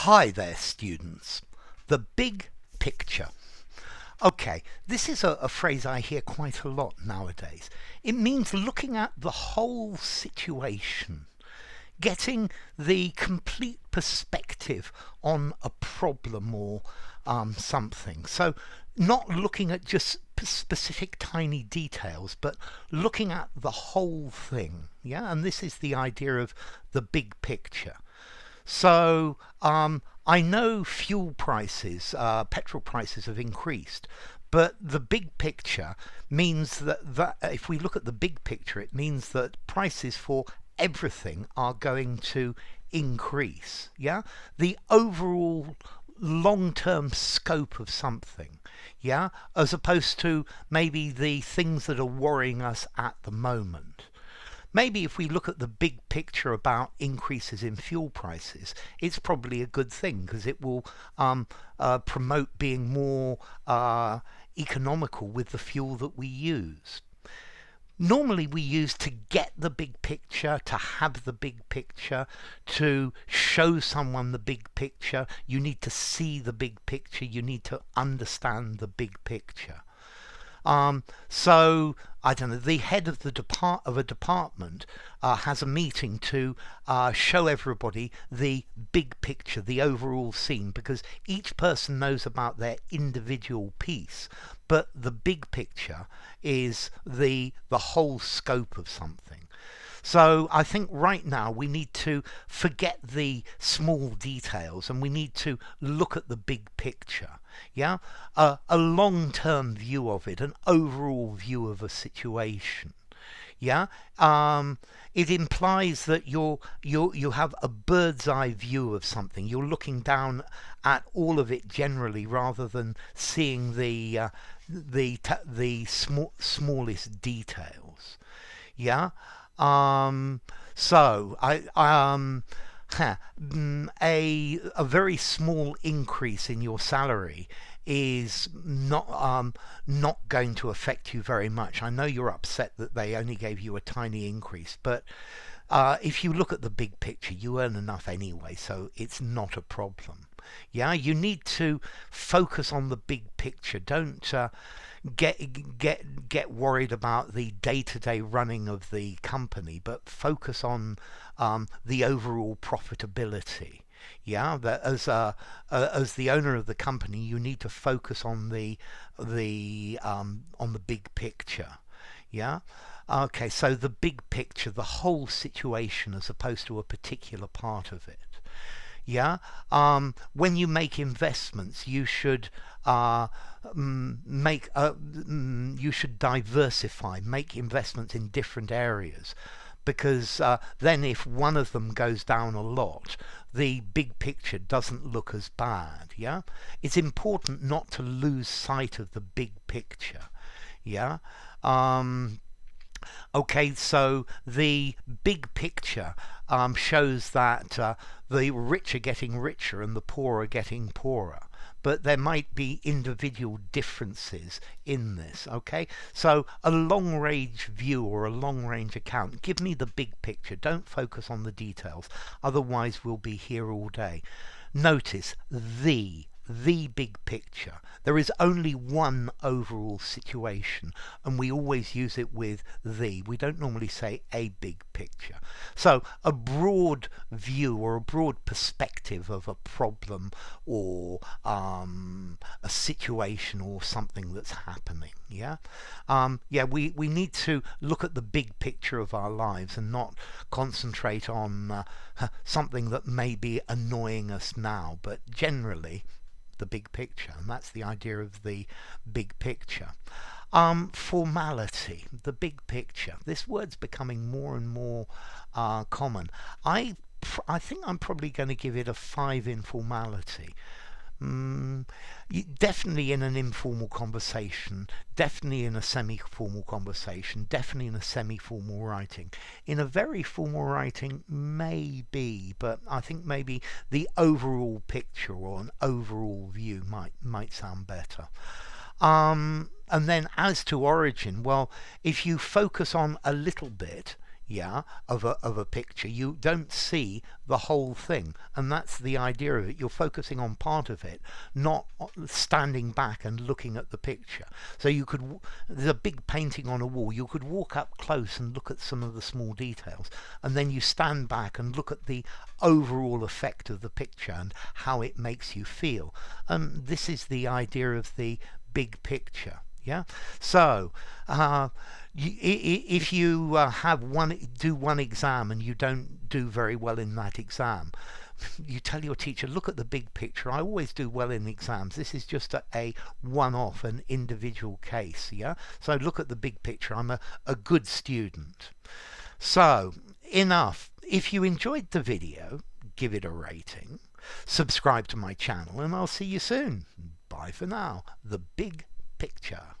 Hi there, students. The big picture. Okay, this is a phrase I hear quite a lot nowadays. It means looking at the whole situation, getting the complete perspective on a problem or something. So, not looking at just specific tiny details, but looking at the whole thing. Yeah, and this is the idea of the big picture. So I know fuel prices, petrol prices have increased, but the big picture means that if we look at the big picture, it means that prices for everything are going to increase. Yeah, the overall long-term scope of something. Yeah, as opposed to maybe the things that are worrying us at the moment. Maybe if we look at the big picture about increases in fuel prices, it's probably a good thing because it will promote being more economical with the fuel that we use. Normally, we use to get the big picture, to have the big picture, to show someone the big picture. You need to see the big picture, you need to understand the big picture. So I don't know. The head of a department has a meeting to show everybody the big picture, the overall scene, because each person knows about their individual piece, but the big picture is the whole scope of something. So I think right now we need to forget the small details and we need to look at the big picture. Yeah, a long-term view of it, an overall view of a situation. Yeah, it implies that you have a bird's eye view of something. You're looking down at all of it generally, rather than seeing the smallest details. Yeah. So a very small increase in your salary is not going to affect you very much. I know you're upset that they only gave you a tiny increase, but if you look at the big picture, you earn enough anyway, so it's not a problem. Yeah, you need to focus on the big picture. Don't get worried about the day-to-day running of the company, but focus on the overall profitability. Yeah, that as the owner of the company, you need to focus on the big picture. Yeah. Okay, so the big picture, the whole situation, as opposed to a particular part of it. Yeah. When you make investments, you should you should diversify, make investments in different areas, because then if one of them goes down a lot, the big picture doesn't look as bad. Yeah, it's important not to lose sight of the big picture. Yeah. Okay, so the big picture shows that the rich are getting richer and the poor are getting poorer. But there might be individual differences in this, okay? So a long-range view or a long-range account, give me the big picture. Don't focus on the details. Otherwise, we'll be here all day. Notice the big picture. There is only one overall situation, and we always use it with the. We don't normally say a big picture. So a broad view or a broad perspective of a problem or a situation or something that's happening. Yeah, we need to look at the big picture of our lives and not concentrate on something that may be annoying us now, but generally the big picture, and that's the idea of the big picture. Formality, the big picture. This word's becoming more and more common. I think I'm probably going to give it a 5 in formality. Definitely in an informal conversation, definitely in a semi-formal conversation, definitely in a semi-formal writing. In a very formal writing, maybe, but I think maybe the overall picture or an overall view might sound better. And then as to origin, well, if you focus on a little bit, yeah, of a picture. You don't see the whole thing, and that's the idea of it. You're focusing on part of it, not standing back and looking at the picture. So you could, there's a big painting on a wall, you could walk up close and look at some of the small details, and then you stand back and look at the overall effect of the picture and how it makes you feel. This is the idea of the big picture. Yeah. So if you do one exam and you don't do very well in that exam, you tell your teacher, look at the big picture. I always do well in exams. This is just a one-off, an individual case. Yeah. So look at the big picture. I'm a good student. So enough. If you enjoyed the video, give it a rating, subscribe to my channel, and I'll see you soon. Bye for now. The big picture.